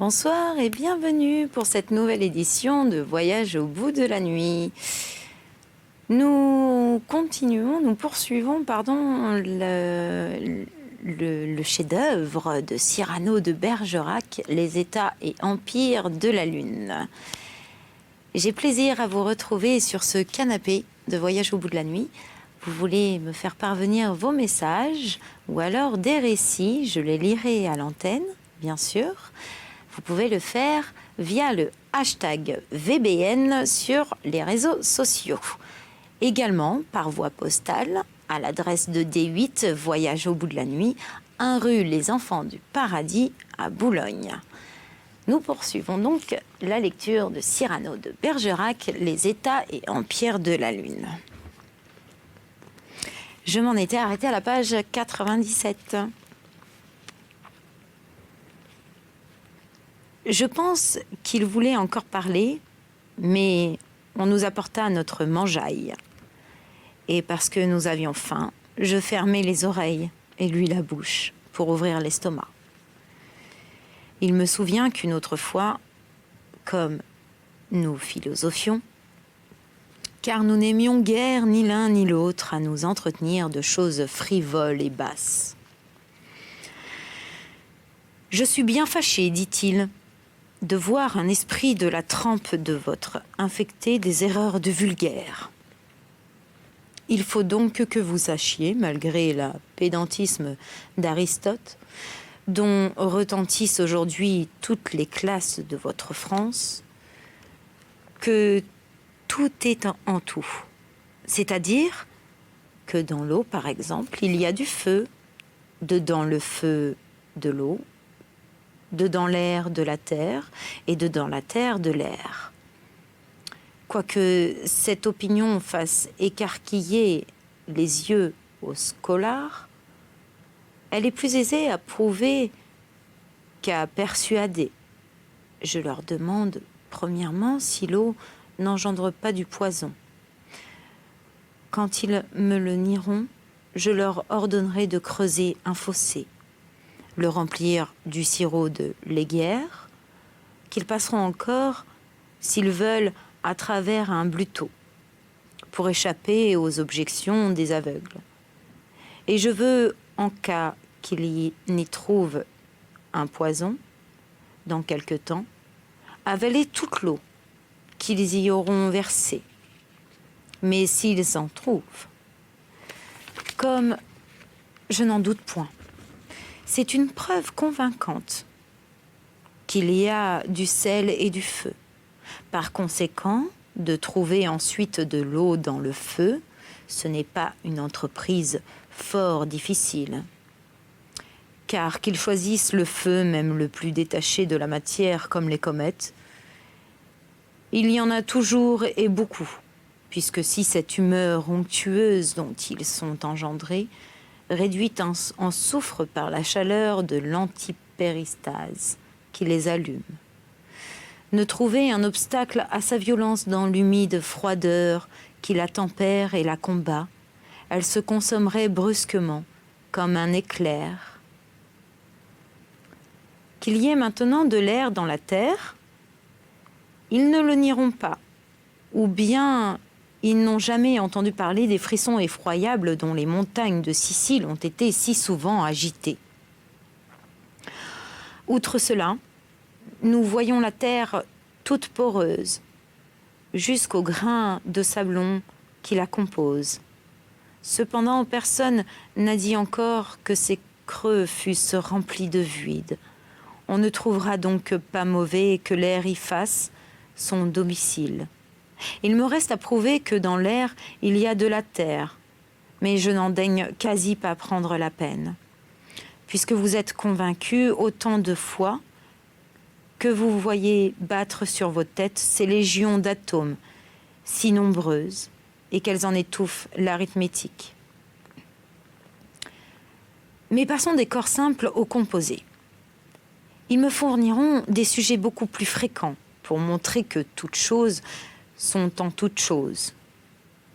Bonsoir et bienvenue pour cette nouvelle édition de Voyage au bout de la nuit. Nous poursuivons le chef-d'œuvre de Cyrano de Bergerac, Les États et empires de la Lune. J'ai plaisir à vous retrouver sur ce canapé de Voyage au bout de la nuit. Vous voulez me faire parvenir vos messages ou alors des récits, je les lirai à l'antenne, bien sûr. Vous pouvez le faire via le hashtag VBN sur les réseaux sociaux. Également par voie postale à l'adresse de D8 Voyage au bout de la nuit, 1 rue Les Enfants du Paradis à Boulogne. Nous poursuivons donc la lecture de Cyrano de Bergerac, Les États et empires de la Lune. Je m'en étais arrêtée à la page 97. Je pense qu'il voulait encore parler, mais on nous apporta notre mangeaille. Et parce que nous avions faim, je fermai les oreilles et lui la bouche pour ouvrir l'estomac. Il me souvient qu'une autre fois, comme nous philosophions, car nous n'aimions guère ni l'un ni l'autre à nous entretenir de choses frivoles et basses. « Je suis bien fâché, dit-il, de voir un esprit de la trempe de votre infecter des erreurs de vulgaire. Il faut donc que vous sachiez, malgré le pédantisme d'Aristote, dont retentissent aujourd'hui toutes les classes de votre France, que tout est en tout. C'est-à-dire que dans l'eau, par exemple, il y a du feu, dedans le feu de l'eau, dedans l'air de la terre et dedans la terre de l'air. Quoique cette opinion fasse écarquiller les yeux aux scolars, elle est plus aisée à prouver qu'à persuader. Je leur demande, premièrement, si l'eau n'engendre pas du poison. Quand ils me le nieront, je leur ordonnerai de creuser un fossé, le remplir du sirop de Léguerre, qu'ils passeront encore, s'ils veulent, à travers un bluteau, pour échapper aux objections des aveugles. Et je veux, en cas qu'il y trouve un poison, dans quelque temps, avaler toute l'eau qu'ils y auront versée. Mais s'ils en trouvent, comme je n'en doute point, c'est une preuve convaincante qu'il y a du sel et du feu. Par conséquent, de trouver ensuite de l'eau dans le feu, ce n'est pas une entreprise fort difficile. Car qu'ils choisissent le feu, même le plus détaché de la matière, comme les comètes, il y en a toujours et beaucoup, puisque si cette humeur onctueuse dont ils sont engendrés, réduite en soufre par la chaleur de l'antipéristase qui les allume. Ne trouver un obstacle à sa violence dans l'humide froideur qui la tempère et la combat, elle se consommerait brusquement comme un éclair. Qu'il y ait maintenant de l'air dans la terre, ils ne le nieront pas, ou bien ils n'ont jamais entendu parler des frissons effroyables dont les montagnes de Sicile ont été si souvent agitées. Outre cela, nous voyons la terre toute poreuse, jusqu'au grain de sablon qui la compose. Cependant, personne n'a dit encore que ces creux fussent remplis de vide. On ne trouvera donc pas mauvais que l'air y fasse son domicile. Il me reste à prouver que dans l'air, il y a de la terre, mais je n'en daigne quasi pas prendre la peine, puisque vous êtes convaincus autant de fois que vous voyez battre sur vos têtes ces légions d'atomes si nombreuses et qu'elles en étouffent l'arithmétique. Mais passons des corps simples aux composés. Ils me fourniront des sujets beaucoup plus fréquents pour montrer que toutes choses sont en toutes choses.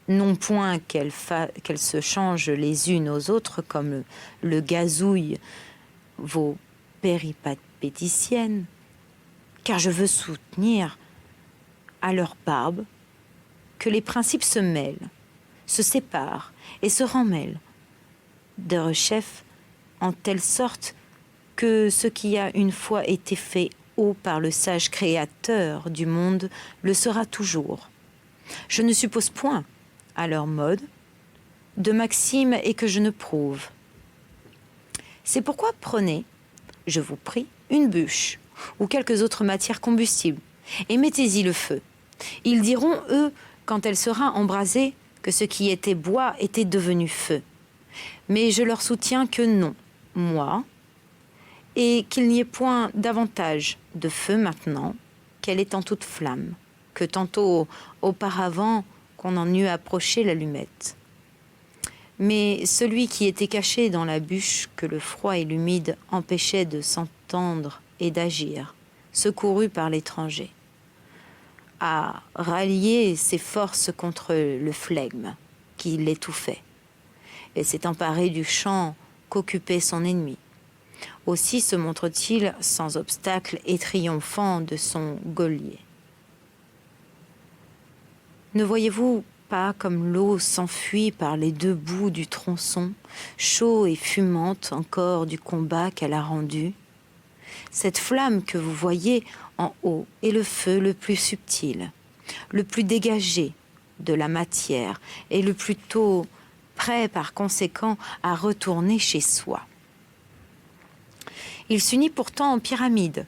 Non point qu'elles se changent les unes aux autres comme le gazouillent vos péripaticiennes, car je veux soutenir à leur barbe que les principes se mêlent, se séparent et se remêlent, derechef en telle sorte que ce qui a une fois été fait haut par le sage créateur du monde le sera toujours. Je ne suppose point, à leur mode, de maxime et que je ne prouve. C'est pourquoi prenez, je vous prie, une bûche ou quelques autres matières combustibles et mettez-y le feu. Ils diront, eux, quand elle sera embrasée, que ce qui était bois était devenu feu. Mais je leur soutiens que non, moi, et qu'il n'y ait point davantage de feu maintenant qu'elle est en toute flamme, que tantôt auparavant qu'on en eût approché l'allumette. Mais celui qui était caché dans la bûche que le froid et l'humide empêchaient de s'entendre et d'agir, secouru par l'étranger, a rallié ses forces contre le flegme qui l'étouffait, et s'est emparé du champ qu'occupait son ennemi. Aussi se montre-t-il sans obstacle et triomphant de son geôlier. Ne voyez-vous pas comme l'eau s'enfuit par les deux bouts du tronçon, chaud et fumante encore du combat qu'elle a rendu? Cette flamme que vous voyez en haut est le feu le plus subtil, le plus dégagé de la matière et le plus tôt prêt par conséquent à retourner chez soi. Il s'unit pourtant en pyramide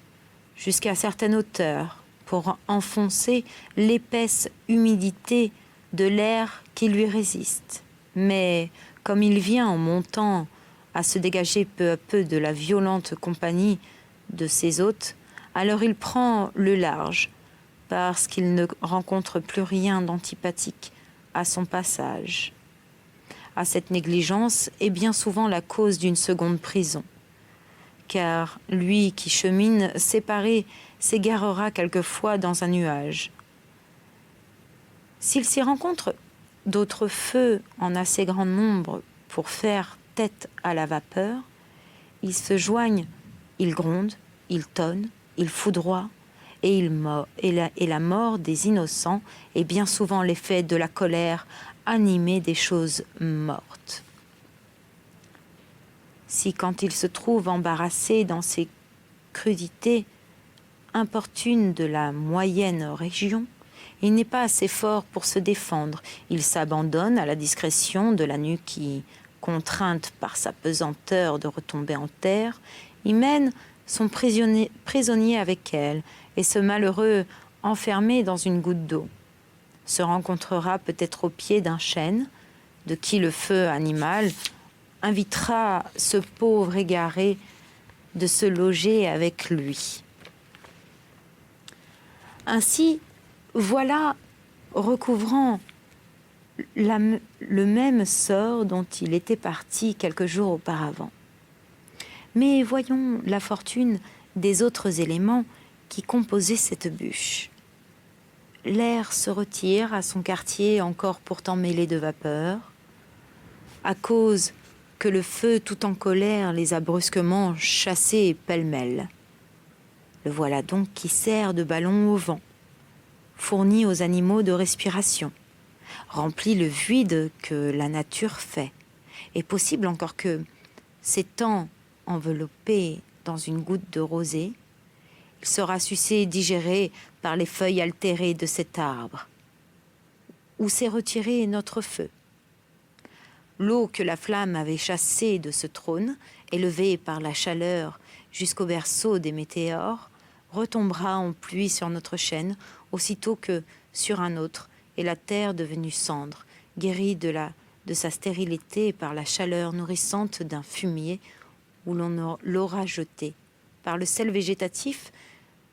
jusqu'à certaine hauteur pour enfoncer l'épaisse humidité de l'air qui lui résiste. Mais comme il vient en montant à se dégager peu à peu de la violente compagnie de ses hôtes, alors il prend le large, parce qu'il ne rencontre plus rien d'antipathique à son passage. À cette négligence est bien souvent la cause d'une seconde prison, car lui qui chemine séparé s'égarera quelquefois dans un nuage. S'il s'y rencontre d'autres feux en assez grand nombre pour faire tête à la vapeur, ils se joignent, ils grondent, ils tonnent, ils foudroient, et la mort des innocents est bien souvent l'effet de la colère animée des choses mortes. Si quand il se trouve embarrassé dans ces crudités importunes de la moyenne région, il n'est pas assez fort pour se défendre. Il s'abandonne à la discrétion de la nuque qui, contrainte par sa pesanteur de retomber en terre, y mène son prisonnier avec elle, et ce malheureux, enfermé dans une goutte d'eau, se rencontrera peut-être au pied d'un chêne, de qui le feu animal invitera ce pauvre égaré de se loger avec lui. Ainsi, voilà recouvrant le même sort dont il était parti quelques jours auparavant. Mais voyons la fortune des autres éléments qui composaient cette bûche. L'air se retire à son quartier encore pourtant mêlé de vapeur, à cause que le feu tout en colère les a brusquement chassés pêle-mêle. Le voilà donc qui sert de ballon au vent, fournit aux animaux de respiration, remplit le vide que la nature fait. Et possible encore que, s'étant enveloppé dans une goutte de rosée, il sera sucé et digéré par les feuilles altérées de cet arbre, où s'est retiré notre feu. L'eau que la flamme avait chassée de ce trône, élevée par la chaleur jusqu'au berceau des météores, retombera en pluie sur notre chêne, aussitôt que sur un autre, et la terre devenue cendre, guérie de sa stérilité par la chaleur nourrissante d'un fumier où l'on l'aura jeté, par le sel végétatif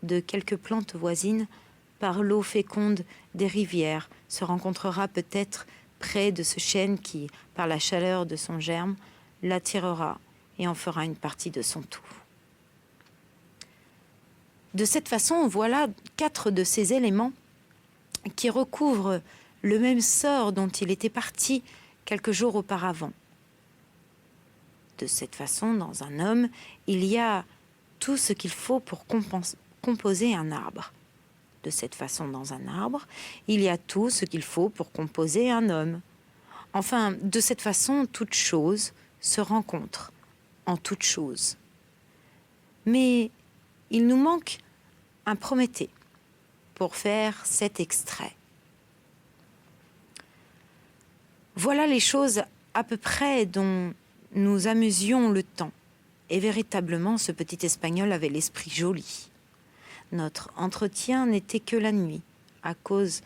de quelques plantes voisines, par l'eau féconde des rivières, se rencontrera peut-être près de ce chêne qui, par la chaleur de son germe, l'attirera et en fera une partie de son tout. De cette façon, voilà 4 de ces éléments qui recouvrent le même sort dont il était parti quelques jours auparavant. De cette façon, dans un homme, il y a tout ce qu'il faut pour composer un arbre. De cette façon, dans un arbre, il y a tout ce qu'il faut pour composer un homme. Enfin, de cette façon, toute chose se rencontre en toute chose. Mais il nous manque un Prométhée pour faire cet extrait. Voilà les choses à peu près dont nous amusions le temps. Et véritablement, ce petit Espagnol avait l'esprit joli. Notre entretien n'était que la nuit, à cause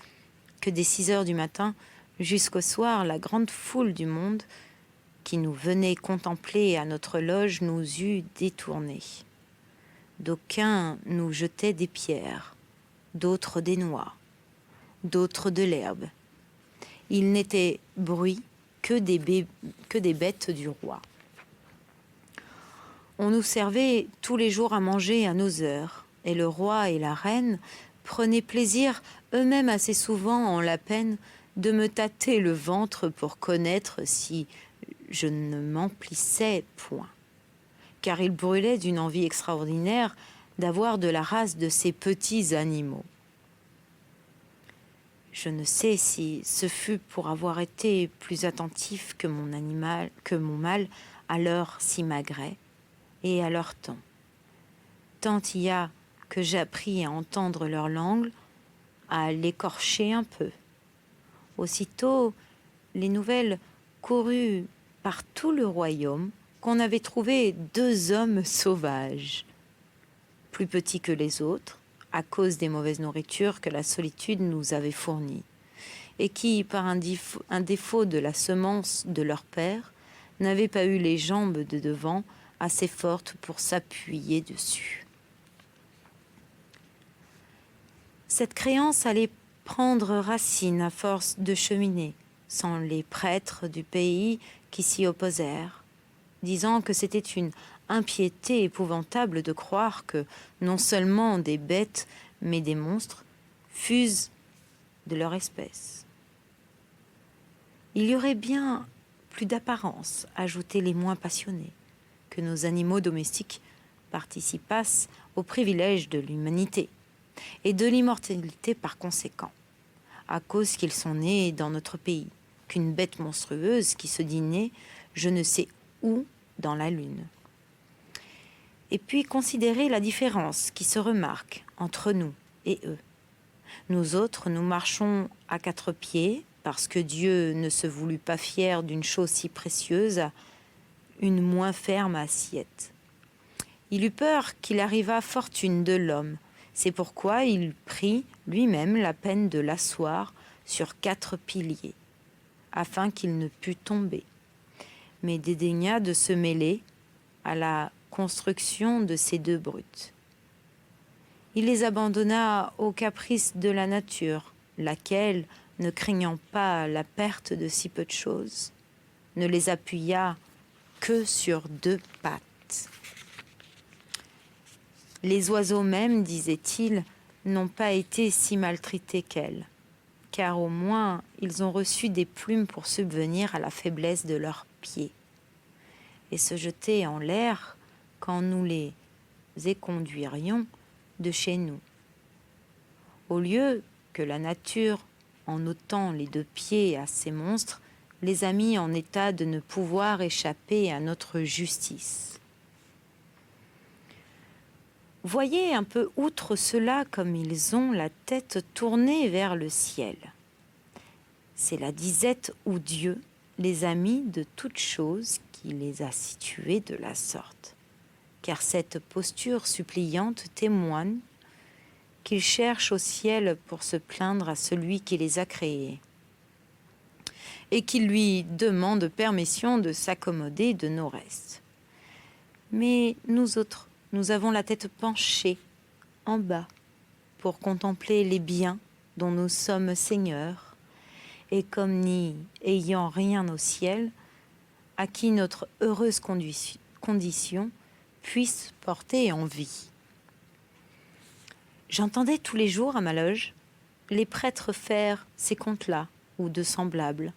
que dès 6 heures du matin jusqu'au soir, la grande foule du monde qui nous venait contempler à notre loge nous eût détournés. D'aucuns nous jetaient des pierres, d'autres des noix, d'autres de l'herbe. Il n'était bruit que des bêtes du roi. On nous servait tous les jours à manger à nos heures, et le roi et la reine prenaient plaisir eux-mêmes assez souvent en la peine de me tâter le ventre pour connaître si je ne m'emplissais point, car ils brûlaient d'une envie extraordinaire d'avoir de la race de ces petits animaux. Je ne sais si ce fut pour avoir été plus attentif que mon mal à leur si magret et à leur temps. Tant il y a que j'appris à entendre leur langue, à l'écorcher un peu. Aussitôt, les nouvelles coururent par tout le royaume qu'on avait trouvé 2 hommes sauvages, plus petits que les autres, à cause des mauvaises nourritures que la solitude nous avait fournies, et qui, par un défaut de la semence de leur père, n'avaient pas eu les jambes de devant assez fortes pour s'appuyer dessus. Cette créance allait prendre racine à force de cheminer, sans les prêtres du pays qui s'y opposèrent, disant que c'était une impiété épouvantable de croire que non seulement des bêtes, mais des monstres fusent de leur espèce. Il y aurait bien plus d'apparence, ajoutaient les moins passionnés, que nos animaux domestiques participassent aux privilèges de l'humanité et de l'immortalité par conséquent, à cause qu'ils sont nés dans notre pays, qu'une bête monstrueuse qui se dit née je ne sais où dans la lune. Et puis considérer la différence qui se remarque entre nous et eux. Nous autres, nous marchons à 4 pieds, parce que Dieu ne se voulut pas fier d'une chose si précieuse, une moins ferme assiette. Il eut peur qu'il arrivât fortune de l'homme, c'est pourquoi il prit lui-même la peine de l'asseoir sur 4 piliers, afin qu'il ne pût tomber, mais dédaigna de se mêler à la construction de ces 2 brutes. Il les abandonna aux caprices de la nature, laquelle, ne craignant pas la perte de si peu de choses, ne les appuya que sur 2 pattes. Les oiseaux même, disait-il, n'ont pas été si maltraités qu'elles, car au moins ils ont reçu des plumes pour subvenir à la faiblesse de leurs pieds, et se jeter en l'air quand nous les éconduirions de chez nous. Au lieu que la nature, en ôtant les 2 pieds à ces monstres, les a mis en état de ne pouvoir échapper à notre justice. Voyez un peu outre cela comme ils ont la tête tournée vers le ciel. C'est la disette où Dieu les a mis de toutes choses qui les a situés de la sorte. Car cette posture suppliante témoigne qu'ils cherchent au ciel pour se plaindre à celui qui les a créés et qui lui demande permission de s'accommoder de nos restes. Mais nous autres, nous avons la tête penchée en bas pour contempler les biens dont nous sommes seigneurs, et comme n'y ayant rien au ciel, à qui notre heureuse condition puisse porter envie. J'entendais tous les jours à ma loge les prêtres faire ces contes-là ou de semblables.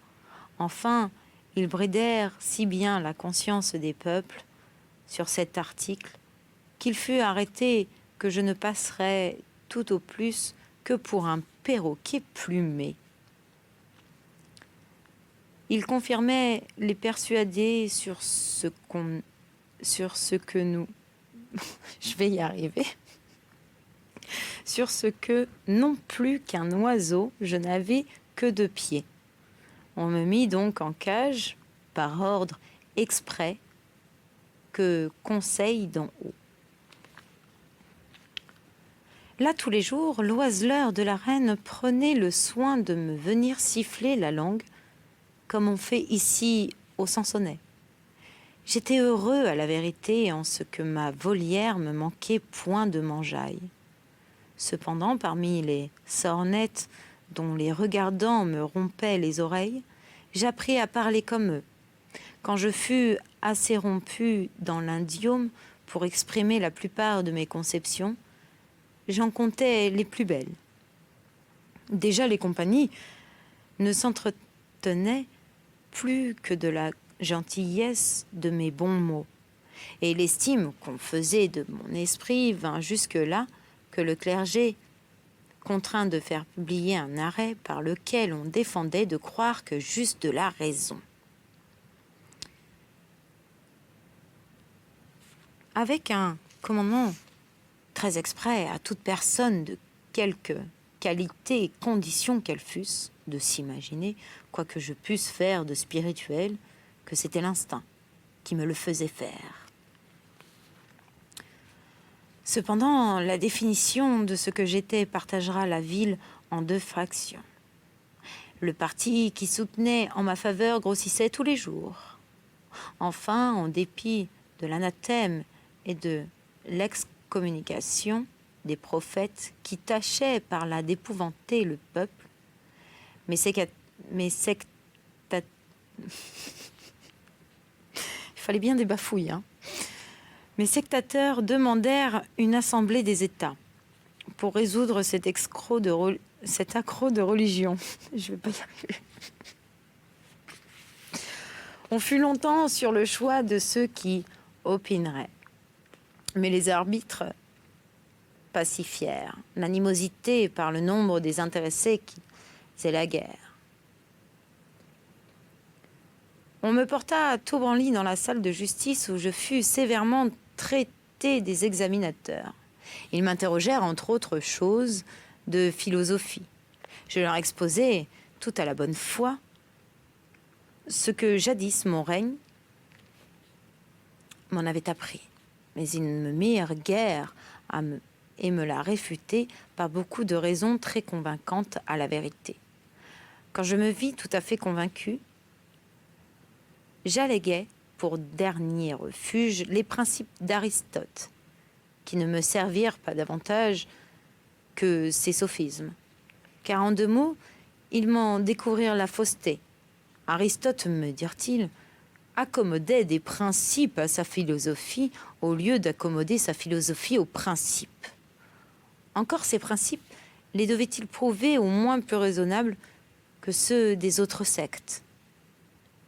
Enfin, ils bridèrent si bien la conscience des peuples sur cet article qu'il fut arrêté que je ne passerais tout au plus que pour un perroquet plumé. Il confirmait les persuadés sur ce que nous... je vais y arriver. Sur ce que, non plus qu'un oiseau, je n'avais que 2 pieds. On me mit donc en cage, par ordre exprès, que conseil d'en haut. Là, tous les jours, l'oiseleur de la reine prenait le soin de me venir siffler la langue, comme on fait ici au Sansonnet. J'étais heureux à la vérité en ce que ma volière me manquait point de mangeaille. Cependant, parmi les sornettes dont les regardants me rompaient les oreilles, j'appris à parler comme eux. Quand je fus assez rompu dans l'indiome pour exprimer la plupart de mes conceptions, j'en comptais les plus belles. Déjà, les compagnies ne s'entretenaient plus que de la gentillesse de mes bons mots, et l'estime qu'on faisait de mon esprit vint jusque-là que le clergé, contraint de faire publier un arrêt par lequel on défendait de croire que j'eusse de la raison. Avec un commandement très exprès à toute personne de quelque qualité et condition qu'elle fusse, de s'imaginer, quoi que je pusse faire de spirituel, que c'était l'instinct qui me le faisait faire. Cependant, la définition de ce que j'étais partagera la ville en 2 fractions. Le parti qui soutenait en ma faveur grossissait tous les jours. Enfin, en dépit de l'anathème et de l'excommunication des prophètes qui tâchaient par là d'épouvanter le peuple, mes sectateurs... Il fallait bien des bafouilles, hein. Mes sectateurs demandèrent une assemblée des États pour résoudre cet accro de religion. Je vais pas y arriver. On fut longtemps sur le choix de ceux qui opineraient. Mais les arbitres pacifièrent l'animosité par le nombre des intéressés qui faisaient la guerre. On me porta à Taubranly dans la salle de justice où je fus sévèrement traité des examinateurs. Ils m'interrogèrent, entre autres choses, de philosophie. Je leur exposai, tout à la bonne foi, ce que jadis mon règne m'en avait appris. Mais ils ne me mirent guère et me la réfutaient par beaucoup de raisons très convaincantes à la vérité. Quand je me vis tout à fait convaincu, j'alléguai pour dernier refuge les principes d'Aristote, qui ne me servirent pas davantage que ses sophismes. Car en 2 mots, ils m'en découvrirent la fausseté. Aristote, me dirent-ils, accommodait des principes à sa philosophie au lieu d'accommoder sa philosophie aux principes. Encore ces principes, les devait-il prouver au moins plus raisonnables que ceux des autres sectes,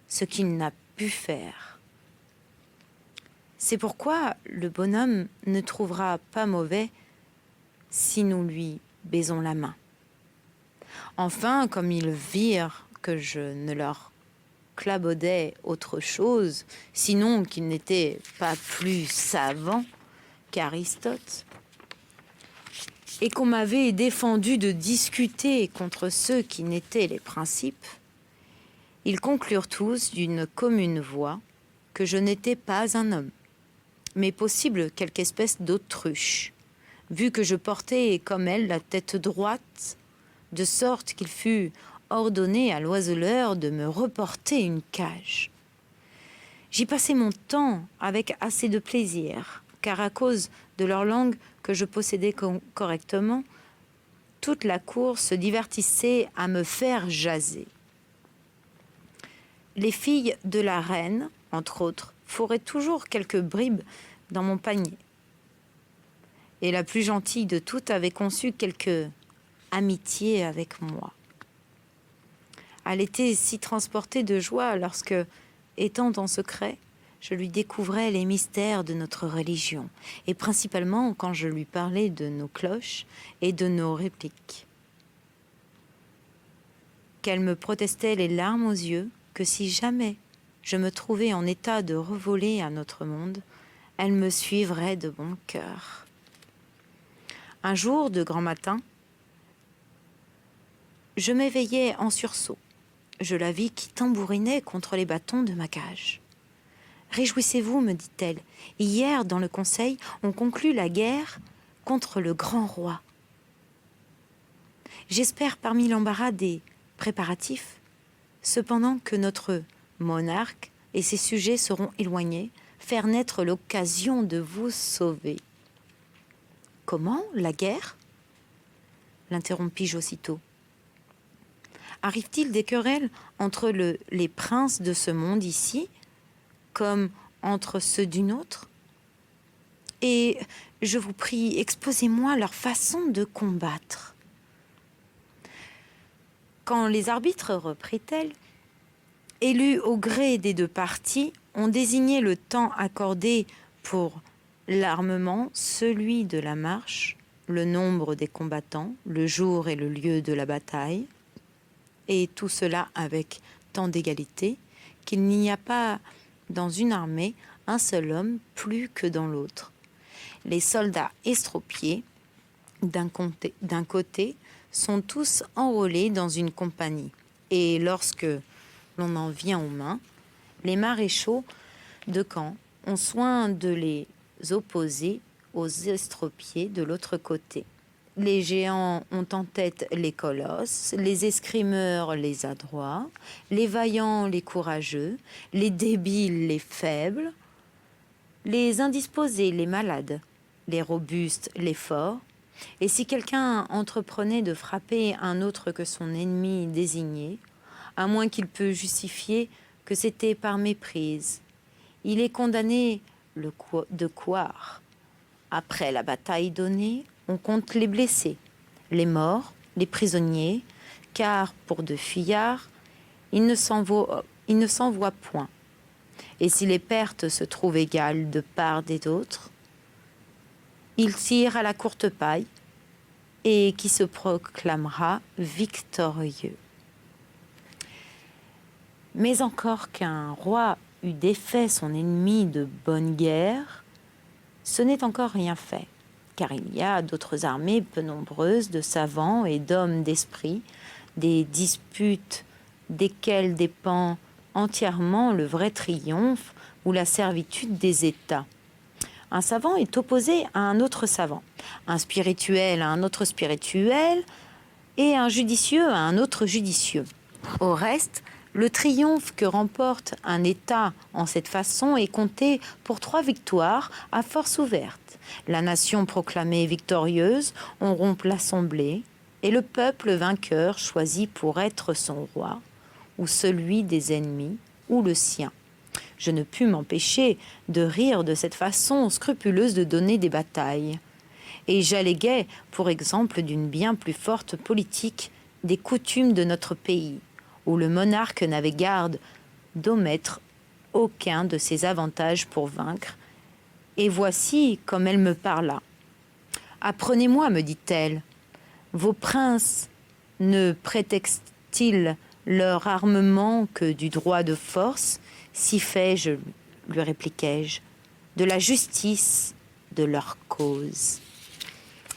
ce qu'il n'a pu faire. C'est pourquoi le bonhomme ne trouvera pas mauvais si nous lui baisons la main. Enfin, comme ils virent que je ne leur clabaudais autre chose, sinon qu'ils n'étaient pas plus savants qu'Aristote, et qu'on m'avait défendu de discuter contre ceux qui n'étaient les principes, ils conclurent tous d'une commune voix que je n'étais pas un homme, mais possible quelque espèce d'autruche, vu que je portais comme elle la tête droite, de sorte qu'il fut ordonné à l'oiseleur de me reporter une cage. J'y passai mon temps avec assez de plaisir, car à cause de leur langue que je possédais correctement, toute la cour se divertissait à me faire jaser. Les filles de la reine, entre autres, fourraient toujours quelques bribes dans mon panier. Et la plus gentille de toutes avait conçu quelque amitié avec moi. Elle était si transportée de joie lorsque, étant en secret, je lui découvrais les mystères de notre religion, et principalement quand je lui parlais de nos cloches et de nos répliques. Qu'elle me protestait les larmes aux yeux que si jamais je me trouvais en état de revoler à notre monde, elle me suivrait de bon cœur. Un jour de grand matin, je m'éveillai en sursaut. Je la vis qui tambourinait contre les bâtons de ma cage. « Réjouissez-vous, me dit-elle. Hier, dans le conseil, on conclut la guerre contre le grand roi. J'espère parmi l'embarras des préparatifs, cependant que notre monarque et ses sujets seront éloignés, faire naître l'occasion de vous sauver. »« Comment, la guerre ?» l'interrompis-je aussitôt. « Arrive-t-il des querelles entre les princes de ce monde ici, comme entre ceux d'une autre? Et je vous prie, exposez-moi leur façon de combattre. » Quand les arbitres, reprit-elle, élus au gré des deux parties, ont désigné le temps accordé pour l'armement, celui de la marche, le nombre des combattants, le jour et le lieu de la bataille, et tout cela avec tant d'égalité qu'il n'y a pas dans une armée un seul homme plus que dans l'autre. Les soldats estropiés, d'un côté, sont tous enrôlés dans une compagnie, et lorsque l'on en vient aux mains, les maréchaux de camp ont soin de les opposer aux estropiés de l'autre côté. Les géants ont en tête les colosses, les escrimeurs les adroits, les vaillants les courageux, les débiles les faibles, les indisposés les malades, les robustes les forts. Et si quelqu'un entreprenait de frapper un autre que son ennemi désigné, à moins qu'il peut justifier que c'était par méprise, il est condamné de couard. Après la bataille donnée, on compte les blessés, les morts, les prisonniers, car pour de fuyards, il ne s'en voit point. Et si les pertes se trouvent égales de part et d'autre, il tire à la courte paille et qui se proclamera victorieux. Mais encore qu'un roi eût défait son ennemi de bonne guerre, ce n'est encore rien fait, car il y a d'autres armées peu nombreuses de savants et d'hommes d'esprit, des disputes desquelles dépend entièrement le vrai triomphe ou la servitude des États. Un savant est opposé à un autre savant, un spirituel à un autre spirituel et un judicieux à un autre judicieux. Au reste, le triomphe que remporte un État en cette façon est compté pour 3 victoires à force ouverte. La nation proclamée victorieuse, on rompt l'assemblée et le peuple vainqueur choisit pour être son roi, ou celui des ennemis, ou le sien. Je ne pus m'empêcher de rire de cette façon scrupuleuse de donner des batailles. Et j'alléguais, pour exemple, d'une bien plus forte politique des coutumes de notre pays, où le monarque n'avait garde d'omettre aucun de ses avantages pour vaincre. Et voici comme elle me parla. « Apprenez-moi, me dit-elle, vos princes ne prétextent-ils leur armement que du droit de force, si fait, je lui répliquai-je, de la justice de leur cause. »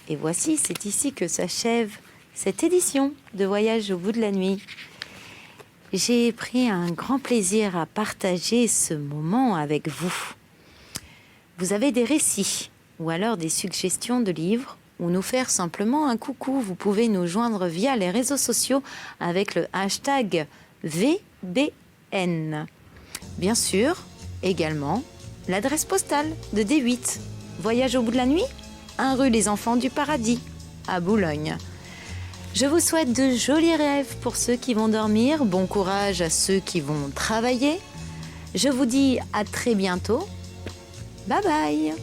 Et voici, c'est ici que s'achève cette édition de Voyage au bout de la nuit. J'ai pris un grand plaisir à partager ce moment avec vous. Vous avez des récits ou alors des suggestions de livres ou nous faire simplement un coucou, vous pouvez nous joindre via les réseaux sociaux avec le hashtag VBN. Bien sûr, également, l'adresse postale de D8, Voyage au bout de la nuit, 1 rue Les Enfants du Paradis, à Boulogne. Je vous souhaite de jolis rêves pour ceux qui vont dormir, bon courage à ceux qui vont travailler. Je vous dis à très bientôt. Bye bye!